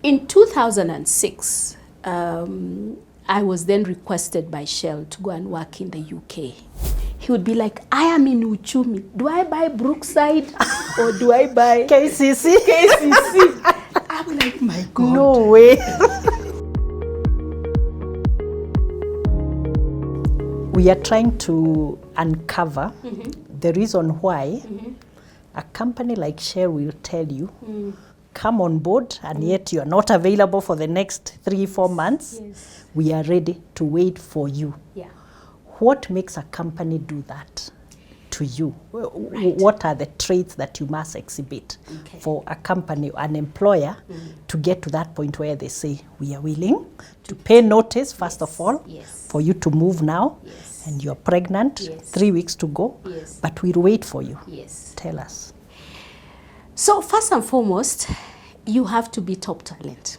In 2006, I was then requested by Shell to go and work in the UK. He would be like, I am in Uchumi. Do I buy Brookside or do I buy KCC? KCC? I'm like, my God. No way. We are trying to uncover the reason why a company like Shell will tell you, come on board, and yet you are not available for the next 3-4 months. Yes. We are ready to wait for you. Yeah. What makes a company do that to you? Right. What are the traits that you must exhibit for a company, an employer, to get to that point where they say, we are willing to pay notice, first of all, for you to move now, and you're pregnant, 3 weeks to go, but we'll wait for you. Yes. Tell us. So first and foremost, you have to be top talent.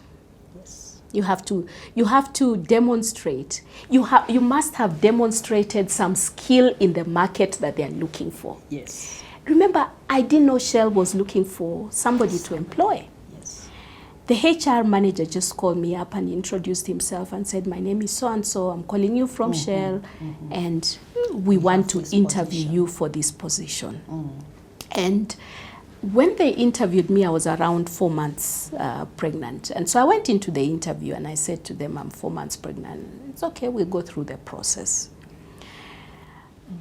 Yes. You have to demonstrate. You must have demonstrated some skill in the market that they are looking for. Yes. Remember, I didn't know Shell was looking for somebody to employ. Yes. The HR manager just called me up and introduced himself and said, my name is so-and-so, I'm calling you from Shell, and we want to interview you for this position. And when they interviewed me, I was around 4 months pregnant. And so I went into the interview and I said to them, I'm 4 months pregnant. It's okay, we'll go through the process.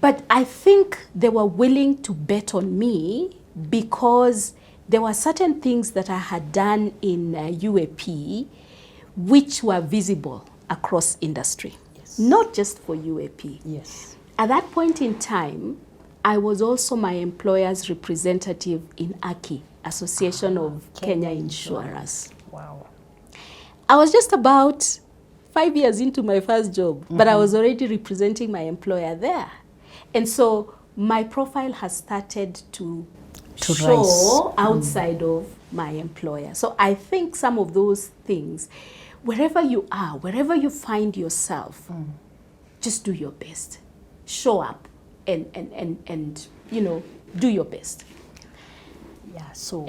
But I think they were willing to bet on me because there were certain things that I had done in UAP which were visible across industry, not just for UAP. Yes. At that point in time, I was also my employer's representative in AKI, Association of Kenya Insurers. Wow. I was just about 5 years into my first job, but I was already representing my employer there. And so my profile has started to show outside of my employer. So I think some of those things, wherever you are, wherever you find yourself, just do your best. Show up. And you know, do your best. Yeah, so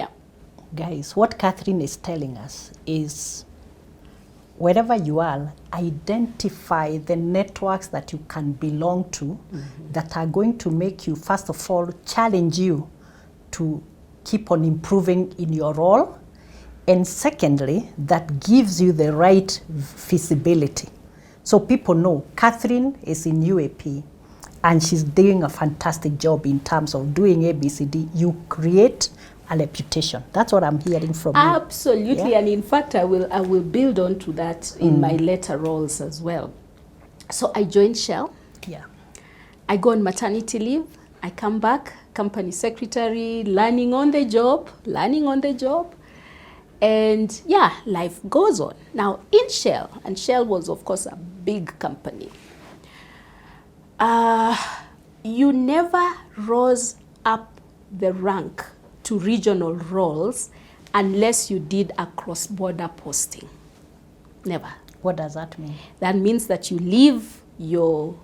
guys, what Catherine is telling us is wherever you are, identify the networks that you can belong to that are going to make you, first of all, challenge you to keep on improving in your role. And secondly, that gives you the right visibility. So people know Catherine is in UAP. And she's doing a fantastic job in terms of doing ABCD. You create a reputation. That's what I'm hearing from you. Absolutely, and in fact, I will build on to that in my later roles as well. So I joined Shell. Yeah. I go on maternity leave. I come back, company secretary, learning on the job. And yeah, life goes on. Now in Shell, and Shell was of course a big company, you never rose up the rank to regional roles unless you did a cross-border posting. Never. What does that mean? That means that you leave your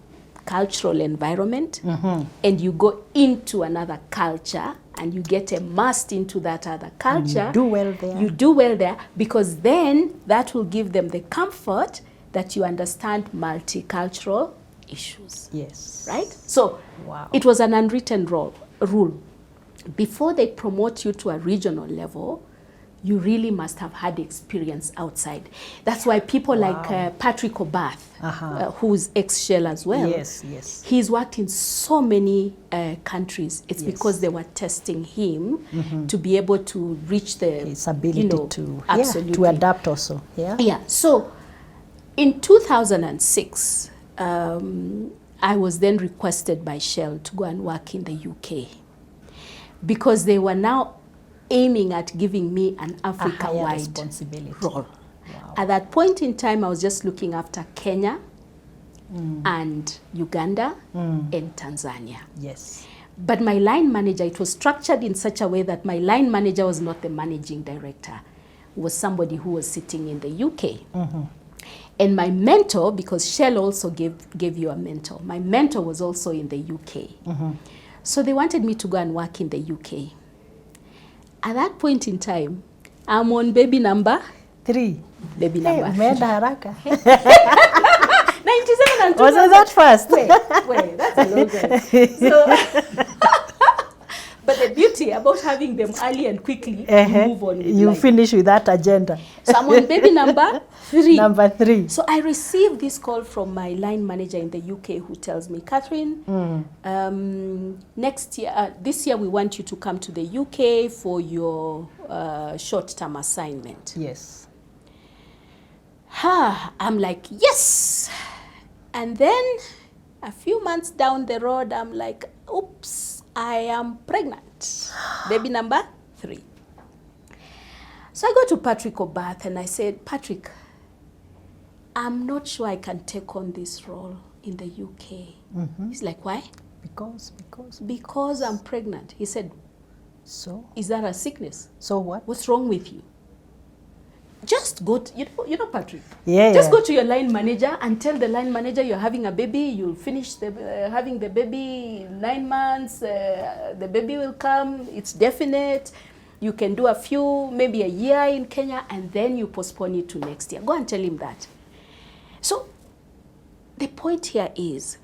cultural environment and you go into another culture and you get immersed into that other culture. And you do well there. You do well there because then that will give them the comfort that you understand multicultural issues. Yes. Right? So it was an unwritten rule. Before they promote you to a regional level, you really must have had experience outside. That's why people like Patrick Obath, who's ex-Shell as well, he's worked in so many countries. It's because they were testing him to be able to reach the his ability to adapt also. Yeah. So in 2006, I was then requested by Shell to go and work in the UK because they were now aiming at giving me an Africa-wide responsibility role. At that point in time, I was just looking after Kenya and Uganda and Tanzania. Yes. But my line manager, it was structured in such a way that my line manager was not the managing director. It was somebody who was sitting in the UK. And my mentor, because Shell also gave you a mentor, my mentor was also in the UK. So they wanted me to go and work in the UK. At that point in time, I'm on baby number 3. Baby Hey, number umeenda haraka. 97 and 2000. Was it that fast? Wait, that's a long time. So, but the beauty about having them early and quickly, you move on with you life. finish with that agenda. So I'm on baby number 3. Number 3. So I received this call from my line manager in the UK who tells me, Catherine, next year, this year we want you to come to the UK for your short-term assignment. Yes. I'm like, yes. And then a few months down the road, I'm like, oops, I am pregnant. Baby number 3. So I go to Patrick Obath and I said, Patrick, I'm not sure I can take on this role in the UK. He's like, why? Because I'm pregnant. He said, so? Is that a sickness? So what? What's wrong with you? Just go to, you know Patrick. Yeah. Just go to your line manager and tell the line manager you're having a baby. You'll finish having the baby in 9 months. The baby will come. It's definite. You can do a few, maybe a year in Kenya, and then you postpone it to next year. Go and tell him that. So the point here is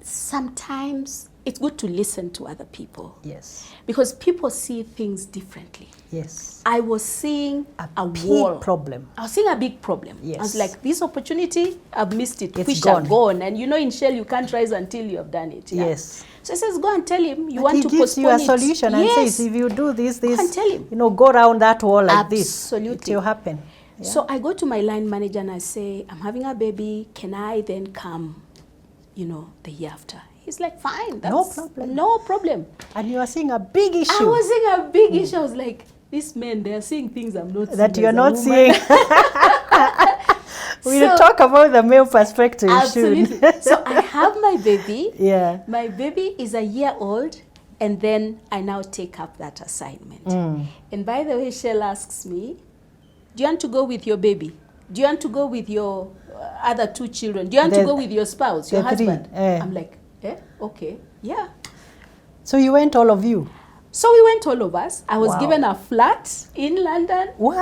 sometimes it's good to listen to other people. Yes. Because people see things differently. Yes. I was seeing a big wall. problem. I was seeing a big problem. Yes. I was like, this opportunity, I've missed it. It's Fish gone. are gone. And you know in Shell, you can't rise until you have done it. Yeah? Yes. So he says, go and tell him you But want he to gives postpone you a solution and says, if you do this, Go and tell him. go around that wall like Absolutely. this. It will happen. Yeah. So I go to my line manager and I say, I'm having a baby. Can I then come, the year after? He's like, fine. That's no problem. And you are seeing a big issue. I was seeing a big issue. I was like, these men, they are seeing things I'm not seeing. That you are not woman. seeing. We'll talk about the male perspective absolutely. soon. So I have my baby. Yeah. My baby is a year old. And then I now take up that assignment. And by the way, Shell asks me, do you want to go with your baby? Do you want to go with your other 2 children? Do you want to go with your spouse, your husband? I'm like, okay, yeah. So you went, all of you? So we went, all of us. I was given a flat in London. What?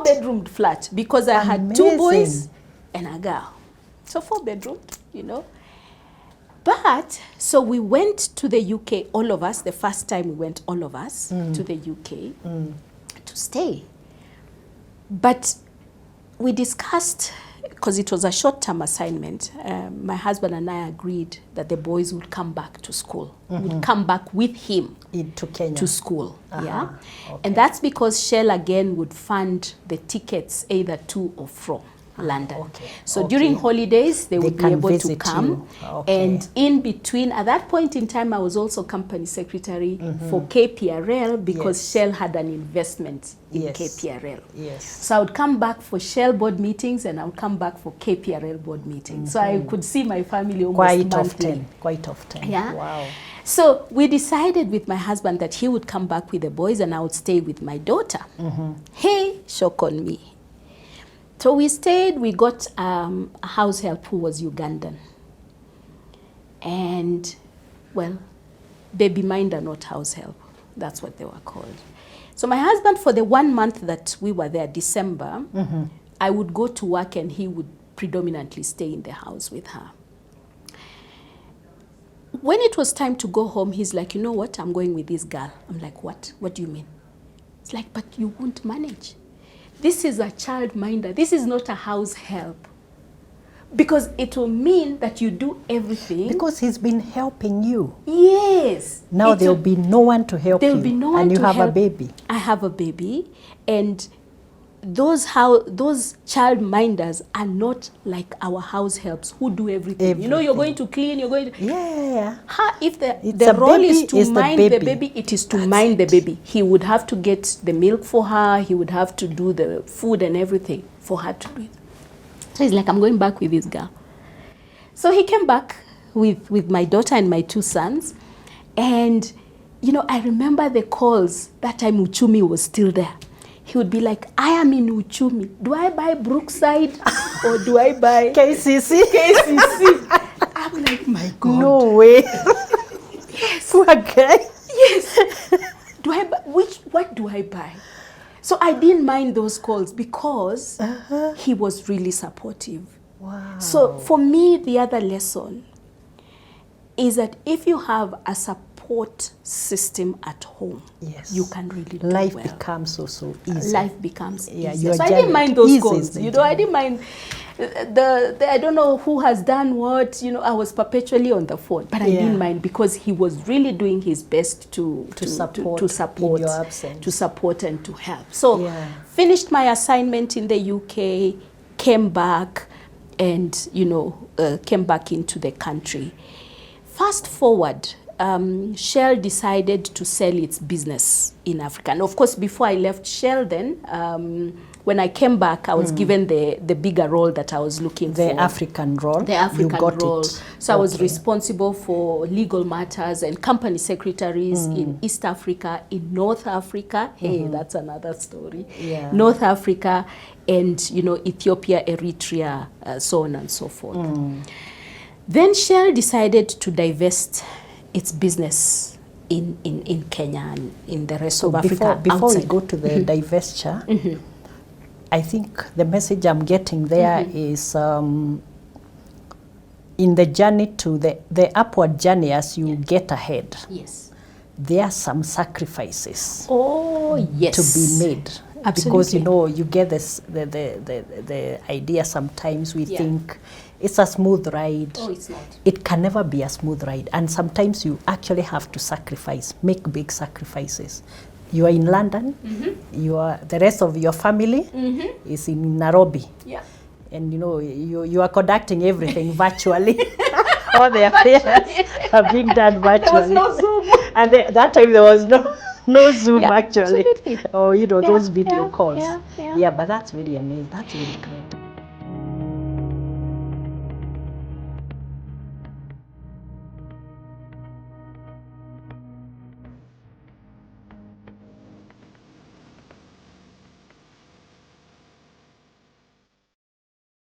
4-bedroom flat because I had 2 boys and a girl. So 4-bedroom, But, so we went to the UK, all of us. The first time we went, all of us, to the UK to stay. But we discussed, because it was a short-term assignment, my husband and I agreed that the boys would come back to school, would come back with him to Kenya. To school. Yeah, okay. And that's because Shell again would fund the tickets either to or from London. Okay. So during holidays, they would be able to come. Okay. And in between, at that point in time, I was also company secretary for KPRL because Shell had an investment in KPRL. Yes. So I would come back for Shell board meetings and I would come back for KPRL board meetings. So I could see my family almost monthly. Quite often. Yeah. Wow. So we decided with my husband that he would come back with the boys and I would stay with my daughter. Hey, shock on me. So we stayed, we got a house help who was Ugandan. And, well, baby minder, not house help. That's what they were called. So my husband, for the 1 month that we were there, December, I would go to work and he would predominantly stay in the house with her. When it was time to go home, he's like, you know what, I'm going with this girl. I'm like, what? What do you mean? It's like, but you won't manage. This is a child minder. This is not a house help. Because it will mean that you do everything. Because he's been helping you. Yes. Now there will be no one to help you. There will be no one to help. And you have a baby. I have a baby. And those child minders are not like our house helps who do everything. You know, you're going to clean, you're going to... Yeah. If the role is to mind the baby, it is to mind the baby. He would have to get the milk for her. He would have to do the food and everything for her to do it. So he's like, I'm going back with this girl. So he came back with my daughter and my 2 sons. And, you know, I remember the calls. That time Uchumi was still there. He would be like, I am in Uchumi. Do I buy Brookside or do I buy KCC? KCC. I'm like, my God. No way. Yes. Poor guy. Yes. What do I buy? So I didn't mind those calls because he was really supportive. Wow. So for me, the other lesson is that if you have a support system at home, yes, you can really do life well. becomes so easy. Life becomes Yeah, easier. So I didn't mind those easy calls. You know, I didn't mind I don't know who has done what. You know, I was perpetually on the phone, but I didn't mind because he was really doing his best to support in your absence. to support and to help. So finished my assignment in the UK, came back, and you know, came back into the country. Fast forward, Shell decided to sell its business in Africa. And of course, before I left Shell then, when I came back, I was given the bigger role that I was looking for. The African role. The African role. It. So I was responsible for legal matters and company secretaries in East Africa, in North Africa. Hey, that's another story. Yeah. North Africa and, you know, Ethiopia, Eritrea, so on and so forth. Then Shell decided to divest its business in Kenya and in the rest of Africa. Before we go to the divestiture, I think the message I'm getting there is in the journey to the upward journey as you get ahead. Yes. There are some sacrifices. Oh, yes. To be made. Absolutely. Because, you know, you get this, the idea sometimes we think it's a smooth ride. Oh, it's not. It can never be a smooth ride. And sometimes you actually have to sacrifice, make big sacrifices. You are in London, the rest of your family is in Nairobi. Yeah. And, you know, you are conducting everything virtually. All the affairs are being done virtually. There was no Zoom. And that time there was no Zoom actually. Absolutely. Or, you know, those video calls. Yeah, But that's really amazing. That's really great.